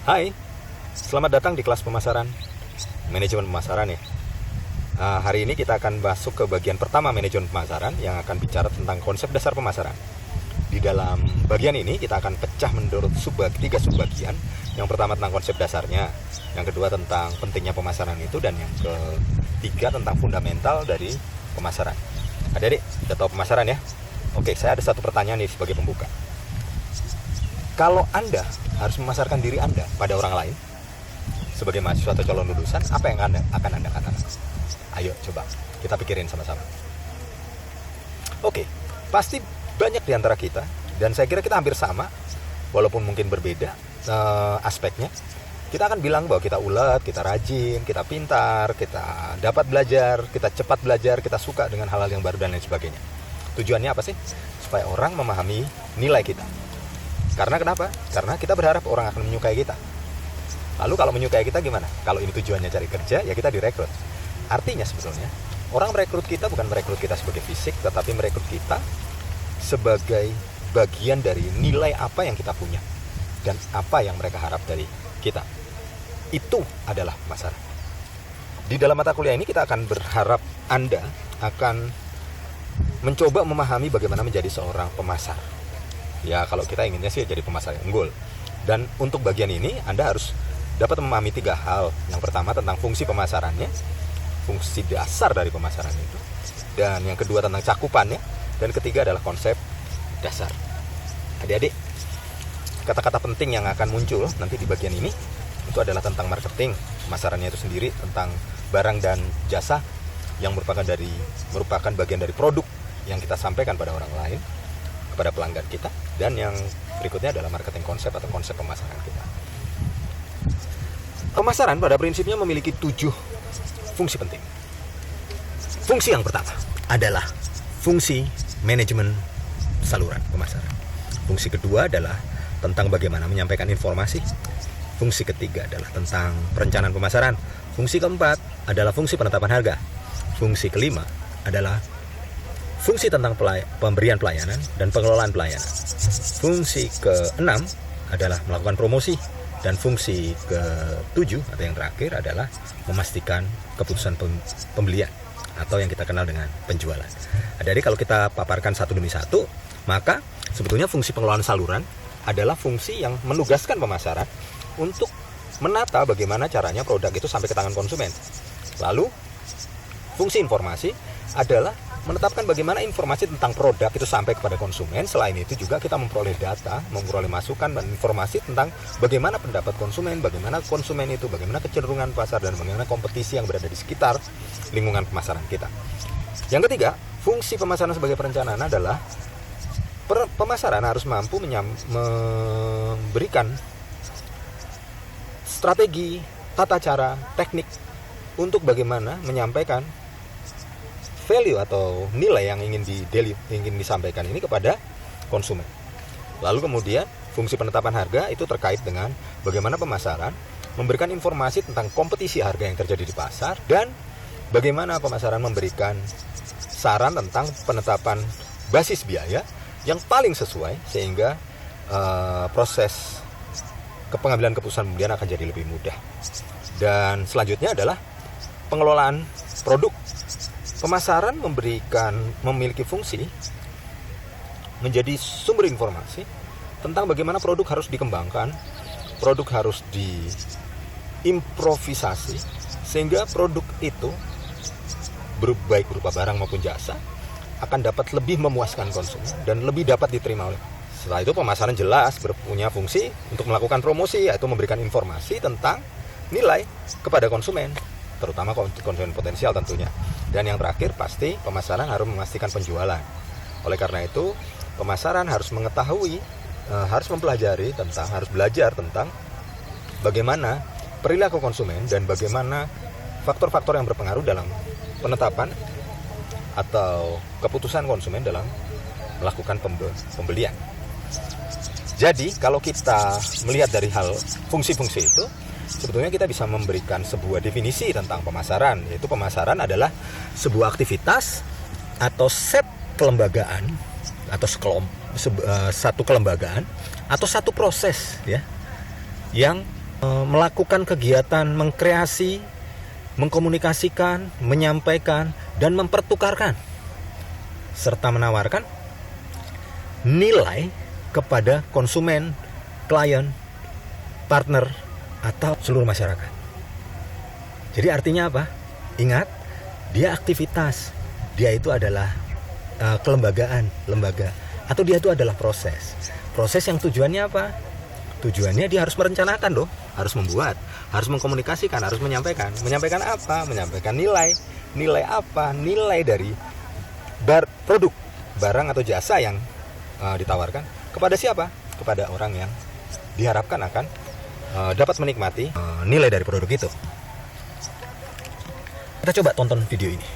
Hai, selamat datang di kelas pemasaran, manajemen pemasaran ya. Hari ini kita akan masuk ke bagian pertama manajemen pemasaran yang akan bicara tentang konsep dasar pemasaran. Di dalam bagian ini kita akan pecah menurut tiga subbagian. Yang pertama tentang konsep dasarnya, yang kedua tentang pentingnya pemasaran itu, dan yang ketiga tentang fundamental dari pemasaran. Adik-adik, udah tahu pemasaran ya? Oke, saya ada satu pertanyaan nih sebagai pembuka. Kalau Anda harus memasarkan diri Anda pada orang lain sebagai mahasiswa atau calon lulusan, apa yang akan Anda katakan? Ayo coba kita pikirin sama-sama. Oke, pasti banyak di antara kita, dan saya kira kita hampir sama, walaupun mungkin berbeda aspeknya. Kita akan bilang bahwa kita ulet, kita rajin, kita pintar, kita dapat belajar, kita cepat belajar, kita suka dengan hal-hal yang baru dan lain sebagainya. Tujuannya apa sih? Supaya orang memahami nilai kita. Karena kenapa? Karena kita berharap orang akan menyukai kita. Lalu kalau menyukai kita gimana? Kalau ini tujuannya cari kerja, ya kita direkrut. Artinya sebetulnya, orang merekrut kita bukan merekrut kita sebagai fisik, tetapi merekrut kita sebagai bagian dari nilai apa yang kita punya dan apa yang mereka harap dari kita. Itu adalah pemasaran. Di dalam mata kuliah ini kita akan berharap Anda akan mencoba memahami bagaimana menjadi seorang pemasar. Ya, kalau kita inginnya sih jadi pemasar yang unggul. Dan untuk bagian ini Anda harus dapat memahami tiga hal. Yang pertama tentang fungsi pemasarannya, fungsi dasar dari pemasaran itu, dan yang kedua tentang cakupannya, dan ketiga adalah konsep dasar. Adik-adik, kata-kata penting yang akan muncul nanti di bagian ini itu adalah tentang marketing, pemasarannya itu sendiri, tentang barang dan jasa yang merupakan bagian dari produk yang kita sampaikan pada orang lain, kepada pelanggan kita, dan yang berikutnya adalah marketing konsep atau konsep pemasaran kita. Pemasaran pada prinsipnya memiliki 7 fungsi penting. Fungsi yang pertama adalah fungsi manajemen saluran pemasaran. Fungsi kedua adalah tentang bagaimana menyampaikan informasi. Fungsi ketiga adalah tentang perencanaan pemasaran. Fungsi keempat adalah fungsi penetapan harga. Fungsi kelima adalah fungsi tentang pemberian pelayanan dan pengelolaan pelayanan. Fungsi keenam adalah melakukan promosi. Dan fungsi ke-7 atau yang terakhir adalah memastikan keputusan pembelian atau yang kita kenal dengan penjualan. Jadi kalau kita paparkan satu demi satu, maka sebetulnya fungsi pengelolaan saluran adalah fungsi yang menugaskan pemasaran untuk menata bagaimana caranya produk itu sampai ke tangan konsumen. Lalu fungsi informasi adalah menetapkan bagaimana informasi tentang produk itu sampai kepada konsumen. Selain itu juga kita memperoleh data, memperoleh masukan dan informasi tentang bagaimana pendapat konsumen, bagaimana konsumen itu, bagaimana kecenderungan pasar, dan bagaimana kompetisi yang berada di sekitar lingkungan pemasaran kita. Yang ketiga, fungsi pemasaran sebagai perencanaan adalah pemasaran harus mampu memberikan strategi, tata cara, teknik untuk bagaimana menyampaikan value atau nilai yang ingin disampaikan ini kepada konsumen. Lalu kemudian fungsi penetapan harga itu terkait dengan bagaimana pemasaran memberikan informasi tentang kompetisi harga yang terjadi di pasar, dan bagaimana pemasaran memberikan saran tentang penetapan basis biaya yang paling sesuai sehingga proses pengambilan keputusan pembelian akan jadi lebih mudah. Dan selanjutnya adalah pengelolaan produk. Pemasaran memiliki fungsi menjadi sumber informasi tentang bagaimana produk harus dikembangkan, produk harus diimprovisasi, sehingga produk itu baik berupa barang maupun jasa akan dapat lebih memuaskan konsumen dan lebih dapat diterima oleh. Setelah itu pemasaran jelas punya fungsi untuk melakukan promosi, yaitu memberikan informasi tentang nilai kepada konsumen, terutama konsumen potensial tentunya. Dan yang terakhir pasti pemasaran harus memastikan penjualan. Oleh karena itu pemasaran harus mengetahui, harus mempelajari harus belajar tentang bagaimana perilaku konsumen dan bagaimana faktor-faktor yang berpengaruh dalam penetapan atau keputusan konsumen dalam melakukan pembelian. Jadi kalau kita melihat dari hal fungsi-fungsi itu, sebetulnya kita bisa memberikan sebuah definisi tentang pemasaran, yaitu pemasaran adalah sebuah aktivitas atau set kelembagaan atau satu kelembagaan atau satu proses ya yang melakukan kegiatan mengkreasi, mengkomunikasikan, menyampaikan, dan mempertukarkan serta menawarkan nilai kepada konsumen, klien, partner, atau seluruh masyarakat. Jadi artinya apa? Ingat, dia aktivitas, dia itu adalah kelembagaan, lembaga, atau dia itu adalah proses yang tujuannya apa? Tujuannya dia harus merencanakan loh, harus membuat, harus mengkomunikasikan, harus menyampaikan apa? Menyampaikan nilai apa? Nilai dari produk, barang atau jasa yang ditawarkan kepada siapa? Kepada orang yang diharapkan akan dapat menikmati nilai dari produk itu. Kita coba tonton video ini.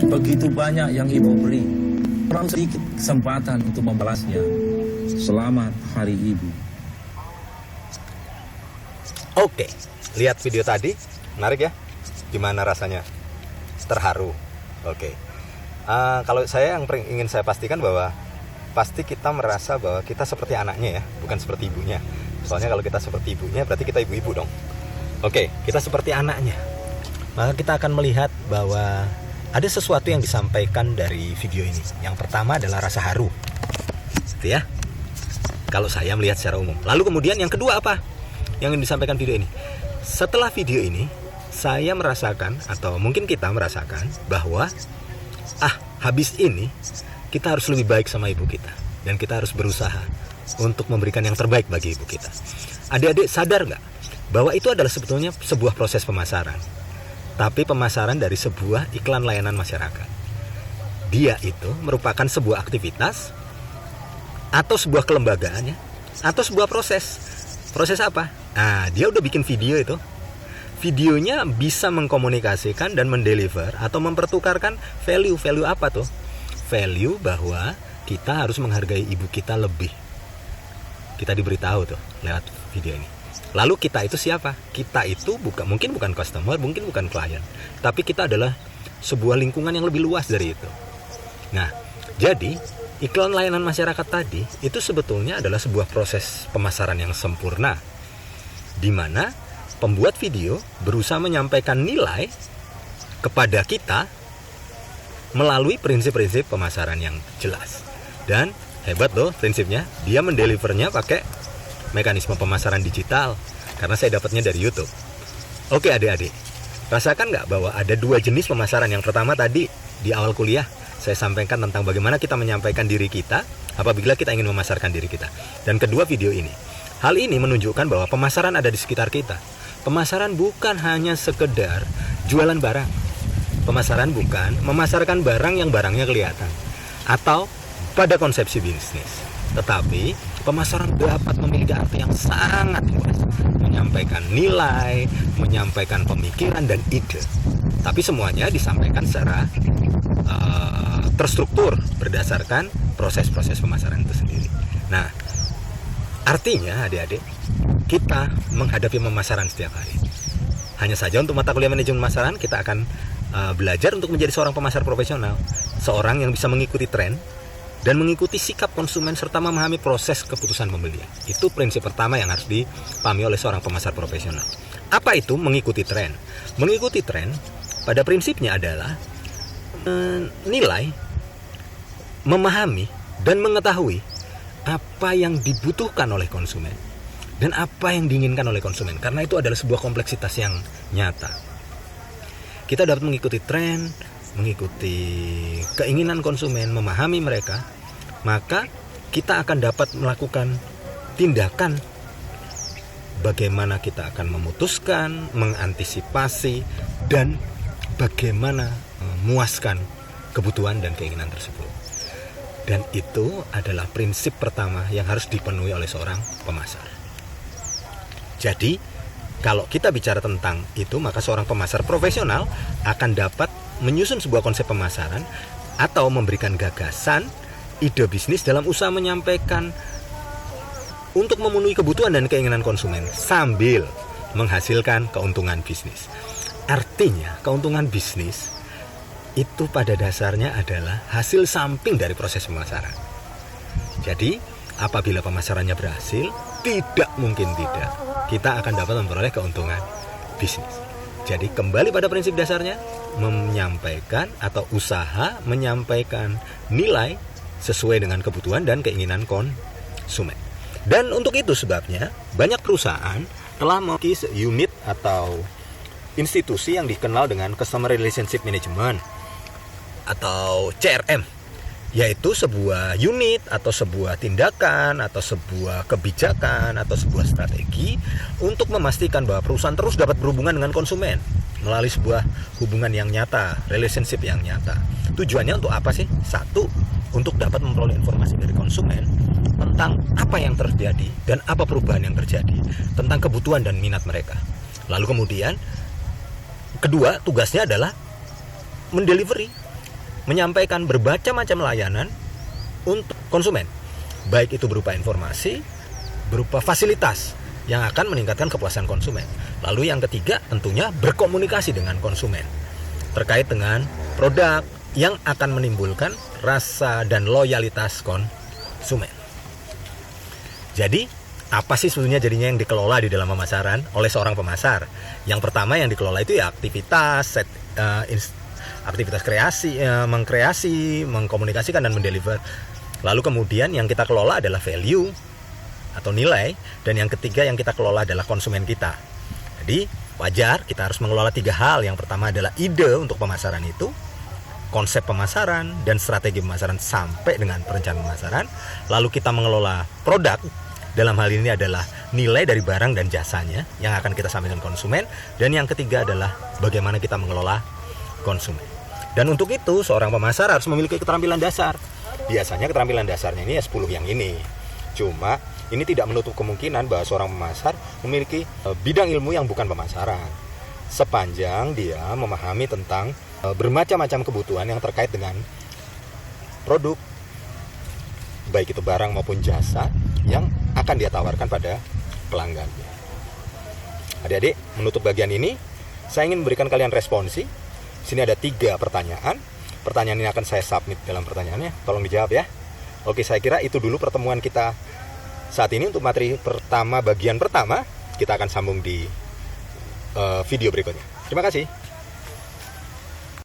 Begitu banyak yang Ibu beri, kurang sedikit kesempatan untuk membalasnya. Selamat Hari Ibu. Oke, lihat video tadi, menarik ya? Gimana rasanya? Terharu. Oke. Kalau saya yang ingin saya pastikan bahwa pasti kita merasa bahwa kita seperti anaknya ya, bukan seperti ibunya. Soalnya kalau kita seperti ibunya, berarti kita ibu-ibu dong. Oke, kita seperti anaknya. Maka kita akan melihat bahwa ada sesuatu yang disampaikan dari video ini. Yang pertama adalah rasa haru, gitu ya. Kalau saya melihat secara umum. Lalu kemudian yang kedua apa? Yang disampaikan video ini. Setelah video ini, saya merasakan atau mungkin kita merasakan bahwa habis ini kita harus lebih baik sama ibu kita dan kita harus berusaha untuk memberikan yang terbaik bagi ibu kita. Adik-adik sadar nggak bahwa itu adalah sebetulnya sebuah proses pemasaran, tapi pemasaran dari sebuah iklan layanan masyarakat. Dia itu merupakan sebuah aktivitas atau sebuah kelembagaan ya, atau sebuah proses. Proses apa? Nah, dia udah bikin video itu. Videonya bisa mengkomunikasikan dan mendeliver atau mempertukarkan value apa tuh? Value bahwa kita harus menghargai ibu kita lebih. Kita diberitahu tuh lewat video ini. Lalu kita itu siapa? Kita itu mungkin bukan customer, mungkin bukan klien, tapi kita adalah sebuah lingkungan yang lebih luas dari itu. Nah, jadi iklan layanan masyarakat tadi itu sebetulnya adalah sebuah proses pemasaran yang sempurna, di mana pembuat video berusaha menyampaikan nilai kepada kita melalui prinsip-prinsip pemasaran yang jelas. Dan hebat loh prinsipnya, dia mendelivernya pakai mekanisme pemasaran digital, karena saya dapatnya dari YouTube. Oke adik-adik, rasakan nggak bahwa ada dua jenis pemasaran? Yang pertama tadi di awal kuliah saya sampaikan tentang bagaimana kita menyampaikan diri kita apabila kita ingin memasarkan diri kita. Dan kedua video ini, hal ini menunjukkan bahwa pemasaran ada di sekitar kita. Pemasaran bukan hanya sekedar jualan barang. Pemasaran bukan memasarkan barang yang barangnya kelihatan atau pada konsepsi bisnis. Tetapi pemasaran dapat memiliki arti yang sangat luas, menyampaikan nilai, menyampaikan pemikiran dan ide. Tapi semuanya disampaikan secara terstruktur berdasarkan proses-proses pemasaran itu sendiri. Nah, artinya adik-adik, kita menghadapi pemasaran setiap hari. Hanya saja untuk mata kuliah manajemen pemasaran kita akan belajar untuk menjadi seorang pemasar profesional, seorang yang bisa mengikuti tren dan mengikuti sikap konsumen serta memahami proses keputusan pembelian. Itu prinsip pertama yang harus dipahami oleh seorang pemasar profesional. Apa itu mengikuti tren? Mengikuti tren pada prinsipnya adalah menilai, memahami dan mengetahui apa yang dibutuhkan oleh konsumen dan apa yang diinginkan oleh konsumen, karena itu adalah sebuah kompleksitas yang nyata. Kita dapat mengikuti tren, mengikuti keinginan konsumen, memahami mereka, maka kita akan dapat melakukan tindakan bagaimana kita akan memutuskan, mengantisipasi, dan bagaimana memuaskan kebutuhan dan keinginan tersebut. Dan itu adalah prinsip pertama yang harus dipenuhi oleh seorang pemasar. Jadi, kalau kita bicara tentang itu, maka seorang pemasar profesional akan dapat menyusun sebuah konsep pemasaran atau memberikan gagasan, ide bisnis dalam usaha menyampaikan untuk memenuhi kebutuhan dan keinginan konsumen sambil menghasilkan keuntungan bisnis. Artinya, keuntungan bisnis itu pada dasarnya adalah hasil samping dari proses pemasaran. Jadi, apabila pemasarannya berhasil, tidak mungkin tidak, kita akan dapat memperoleh keuntungan bisnis. Jadi, kembali pada prinsip dasarnya, menyampaikan atau usaha menyampaikan nilai sesuai dengan kebutuhan dan keinginan konsumen. Dan untuk itu sebabnya, banyak perusahaan telah memiliki unit atau institusi yang dikenal dengan Customer Relationship Management atau CRM, yaitu sebuah unit atau sebuah tindakan atau sebuah kebijakan atau sebuah strategi untuk memastikan bahwa perusahaan terus dapat berhubungan dengan konsumen melalui sebuah hubungan yang nyata, relationship yang nyata. Tujuannya untuk apa sih? Satu, untuk dapat memperoleh informasi dari konsumen tentang apa yang terjadi dan apa perubahan yang terjadi, tentang kebutuhan dan minat mereka. Lalu kemudian kedua, tugasnya adalah mendelivery, menyampaikan berbagai macam layanan untuk konsumen, baik itu berupa informasi, berupa fasilitas yang akan meningkatkan kepuasan konsumen. Lalu yang ketiga, tentunya berkomunikasi dengan konsumen terkait dengan produk yang akan menimbulkan rasa dan loyalitas konsumen. Jadi, apa sih sebenarnya jadinya yang dikelola di dalam pemasaran oleh seorang pemasar? Yang pertama yang dikelola itu ya aktivitas kreasi, mengkreasi, mengkomunikasikan dan mendeliver. Lalu kemudian yang kita kelola adalah value atau nilai, dan yang ketiga yang kita kelola adalah konsumen kita. Jadi wajar kita harus mengelola tiga hal. Yang pertama adalah ide untuk pemasaran itu, konsep pemasaran dan strategi pemasaran sampai dengan perencanaan pemasaran. Lalu kita mengelola produk, dalam hal ini adalah nilai dari barang dan jasanya yang akan kita sampaikan konsumen. Dan yang ketiga adalah bagaimana kita mengelola konsumen. Dan untuk itu seorang pemasar harus memiliki keterampilan dasar. Biasanya keterampilan dasarnya ini 10 yang ini. Cuma ini tidak menutup kemungkinan bahwa seorang pemasar memiliki bidang ilmu yang bukan pemasaran, sepanjang dia memahami tentang bermacam-macam kebutuhan yang terkait dengan produk, baik itu barang maupun jasa yang akan dia tawarkan pada pelanggannya. Adik-adik, menutup bagian ini saya ingin memberikan kalian responsi. Sini ada 3 pertanyaan. Pertanyaan ini akan saya submit dalam pertanyaannya. Tolong dijawab ya. Oke, saya kira itu dulu pertemuan kita saat ini untuk materi pertama, bagian pertama. Kita akan sambung di video berikutnya. Terima kasih.